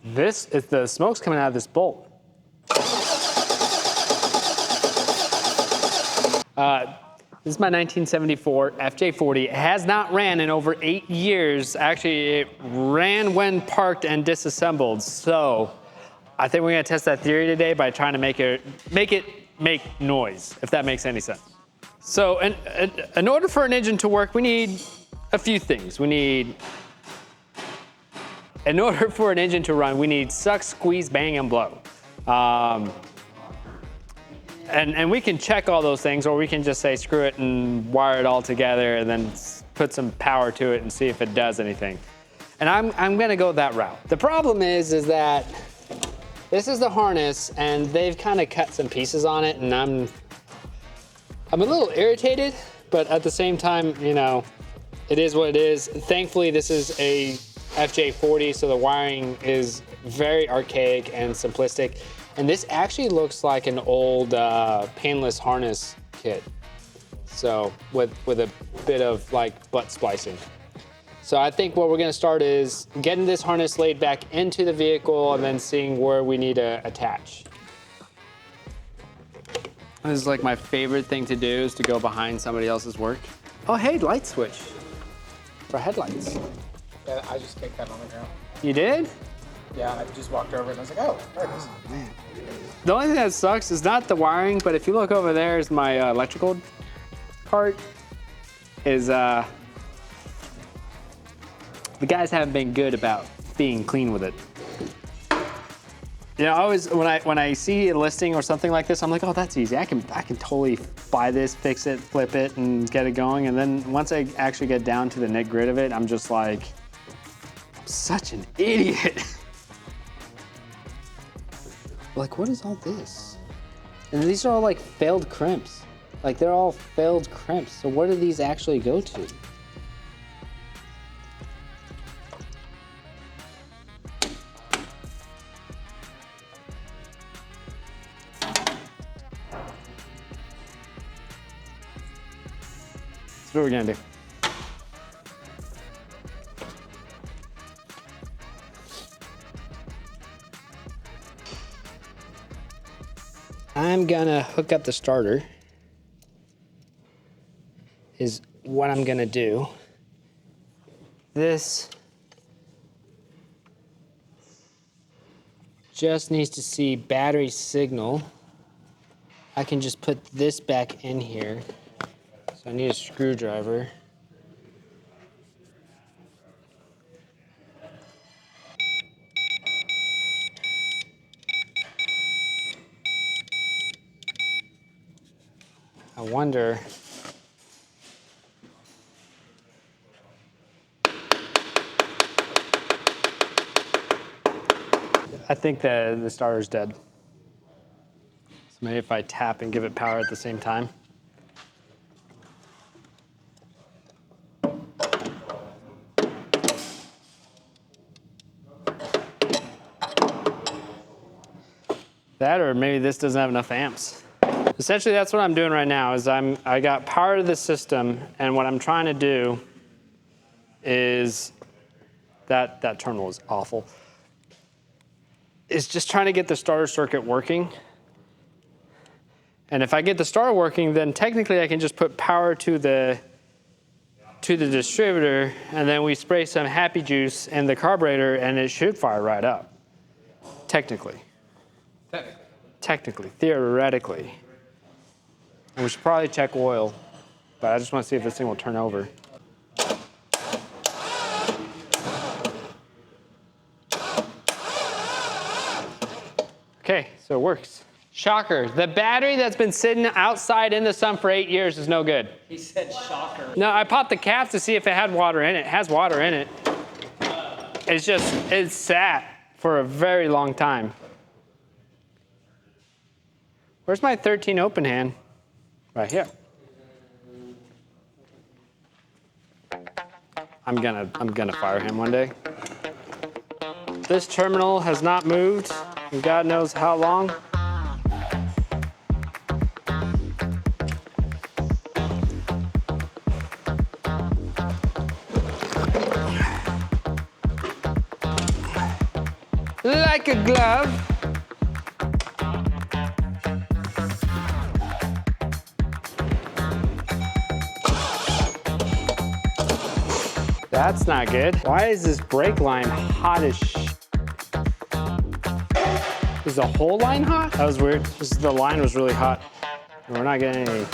This is the smoke's coming out of this bolt. This is my 1974 FJ40. It has not ran in over 8 years. Actually, it ran when parked and disassembled. So I think we're gonna test that theory today by trying to make it make noise, if that makes any sense. So in order for an engine to work, we need a few things. In order for an engine to run, we need suck, squeeze, bang, and blow. And we can check all those things, or we can just say screw it and wire it all together and then put some power to it and see if it does anything. And I'm gonna go that route. The problem is that this is the harness and they've kind of cut some pieces on it, and I'm a little irritated, but at the same time, you know, it is what it is. Thankfully, this is a FJ40, so the wiring is very archaic and simplistic. And this actually looks like an old painless harness kit. So with a bit of like butt splicing. So I think what we're gonna start is getting this harness laid back into the vehicle and then seeing where we need to attach. This is like my favorite thing to do, is to go behind somebody else's work. Oh, hey, light switch for headlights. Yeah, I just kicked that on the ground. You did? Yeah, I just walked over and I was like, oh, there it is. Man. The only thing that sucks is not the wiring, but if you look over there is my electrical part. The guys haven't been good about being clean with it. You know, always when I see a listing or something like this, I'm like, oh, that's easy. I can totally buy this, fix it, flip it, and get it going. And then once I actually get down to the nit-grit of it, I'm just like, I'm such an idiot. Like, what is all this? And these are all like failed crimps. Like, they're all failed crimps. So where do these actually go to? That's what we're gonna do. I'm gonna hook up the starter, is what I'm gonna do. This just needs to see battery signal. I can just put this back in here. So I need a screwdriver. I wonder. I think the starter's dead. So maybe if I tap and give it power at the same time. That, or maybe this doesn't have enough amps. Essentially, that's what I'm doing right now, is I got power to the system, and what I'm trying to do is, that terminal is awful, is just trying to get the starter circuit working. And if I get the starter working, then technically I can just put power to the distributor, and then we spray some happy juice in the carburetor, and it should fire right up. Technically. Technically, theoretically. And we should probably check oil, but I just want to see if this thing will turn over. Okay, so it works. Shocker, the battery that's been sitting outside in the sun for 8 years is no good. He said shocker. No, I popped the cap to see if it had water in it. It has water in it. It's sat for a very long time. Where's my 13 open hand? Right here. I'm gonna fire him one day. This terminal has not moved in God knows how long. This like a glove. That's not good. Why is this brake line hot as sh? Is the whole line hot? That was weird. The line was really hot. We're not getting any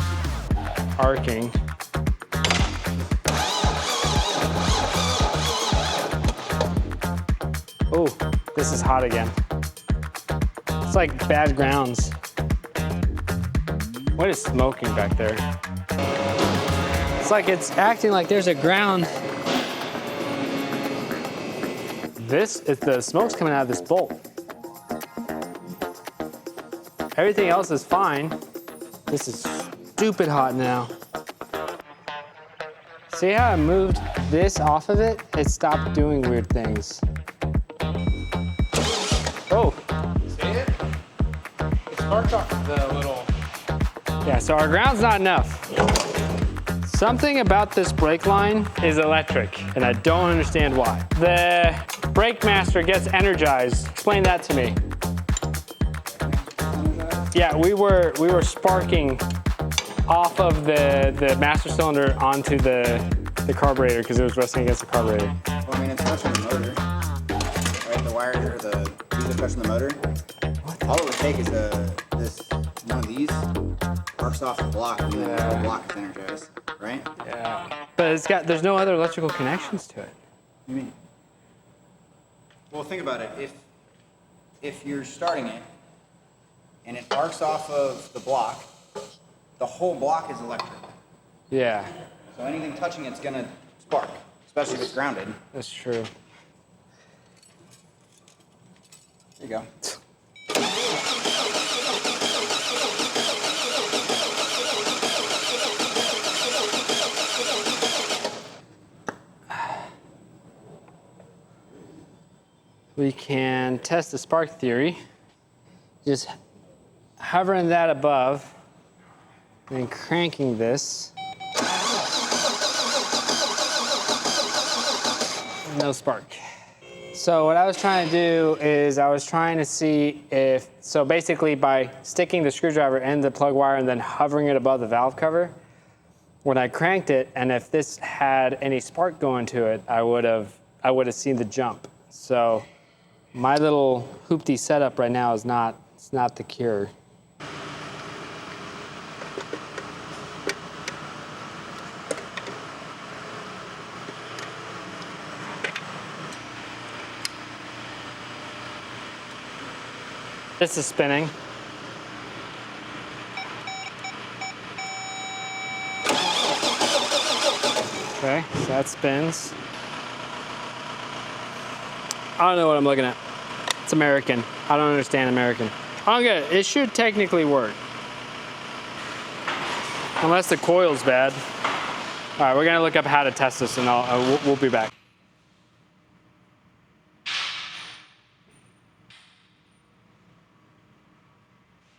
arcing. Oh, this is hot again. It's like bad grounds. What is smoking back there? It's like it's acting like there's a ground. The smoke's coming out of this bolt. Everything else is fine. This is stupid hot now. See how I moved this off of it? It stopped doing weird things. Oh. See it? It sparked off the little... Yeah, so our ground's not enough. Something about this brake line is electric, and I don't understand why. The brake master gets energized. Explain that to me. Yeah, we were sparking off of the master cylinder onto the carburetor because it was resting against the carburetor. Well, I mean, it's touching the motor, right? The wires or the these are touching the motor. All it would take is one of these arcs off the block, and then the whole block is energized, right? Yeah. But there's no other electrical connections to it. What do you mean? Well, think about it. If you're starting it and it arcs off of the block, the whole block is electric. Yeah. So anything touching it's gonna spark, especially if it's grounded. That's true. There you go. We can test the spark theory. Just hovering that above and cranking this. No spark. So what I was trying to do is I was trying to see so basically by sticking the screwdriver in the plug wire and then hovering it above the valve cover, when I cranked it, and if this had any spark going to it, I would have seen the jump. So my little hoopty setup right now is not the cure. This is spinning. Okay, so that spins. I don't know what I'm looking at. It's American. I don't understand American. I don't get it. It should technically work. Unless the coil's bad. All right, we're gonna look up how to test this and we'll be back.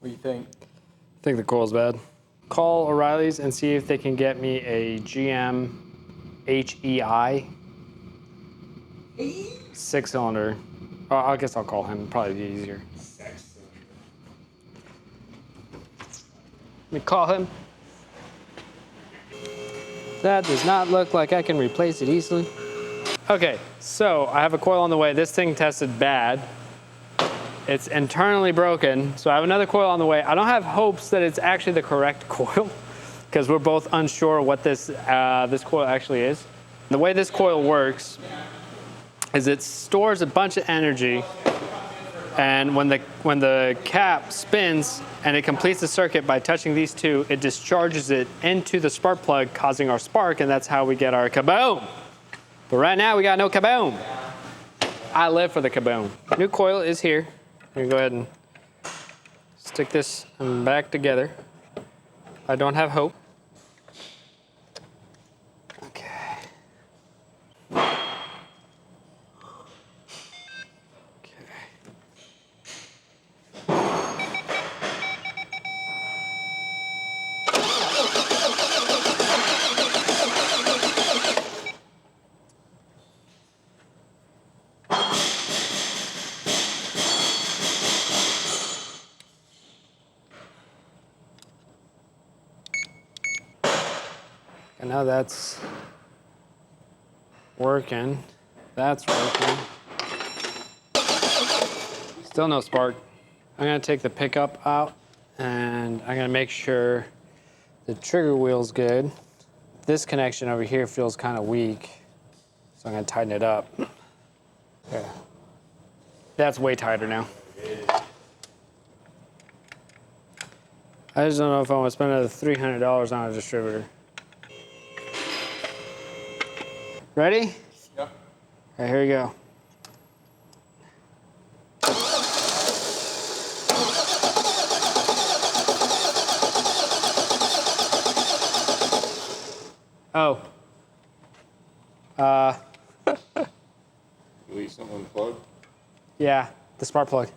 What do you think? I think the coil's bad. Call O'Reilly's and see if they can get me a GM HEI 6-cylinder. I guess I'll call him, probably be easier. Let me call him. That does not look like I can replace it easily. Okay, so I have a coil on the way. This thing tested bad. It's internally broken, so I have another coil on the way. I don't have hopes that it's actually the correct coil because we're both unsure what this coil actually is. The way this coil works is it stores a bunch of energy, and when the cap spins and it completes the circuit by touching these two, it discharges it into the spark plug, causing our spark, and that's how we get our kaboom. But right now we got no kaboom. I live for the kaboom. New coil is here. I'm gonna go ahead and stick this back together. I don't have hope. Okay. I know that's working. That's working. Still no spark. I'm gonna take the pickup out and I'm gonna make sure the trigger wheel's good. This connection over here feels kind of weak, so I'm gonna tighten it up. Okay. That's way tighter now. I just don't know if I want to spend another $300 on a distributor. Ready? Yep. All right, here we go. Oh. Leave something unplugged? Yeah, the spark plug.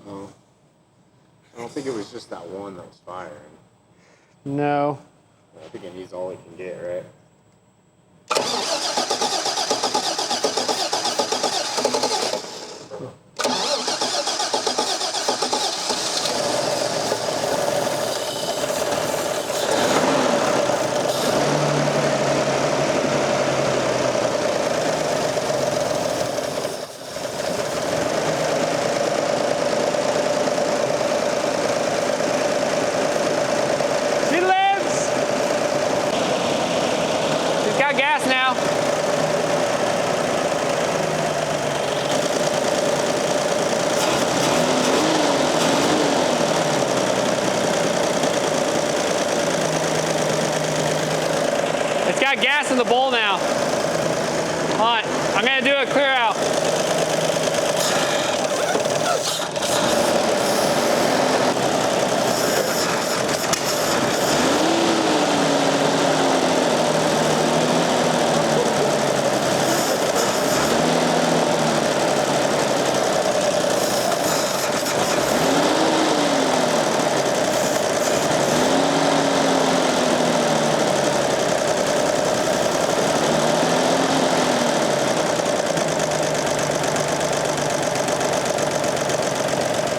No. I don't think it was just that one that was firing. No. I think it needs all it can get, right? She lives! She's got gas now. It's got gas in the bowl now. Hold on, I'm gonna do a clear out.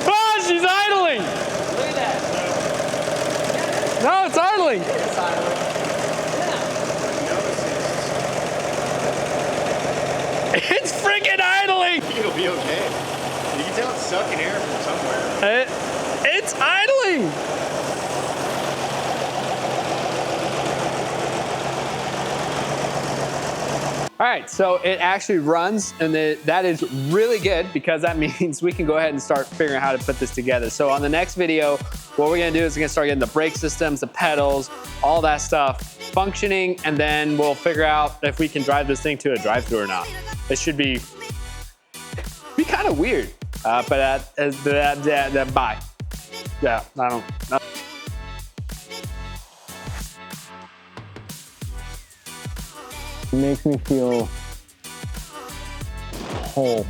Ah, she's idling! Look at that. No, it's idling. It's idling. It's freaking idling! It'll be okay. You can tell it's sucking air from somewhere. It's idling! All right, so it actually runs, and that is really good because that means we can go ahead and start figuring out how to put this together. So on the next video, what we're gonna do is we're gonna start getting the brake systems, the pedals, all that stuff functioning, and then we'll figure out if we can drive this thing to a drive-thru or not. It should be kind of weird, but bye. Yeah, I don't. It makes me feel whole.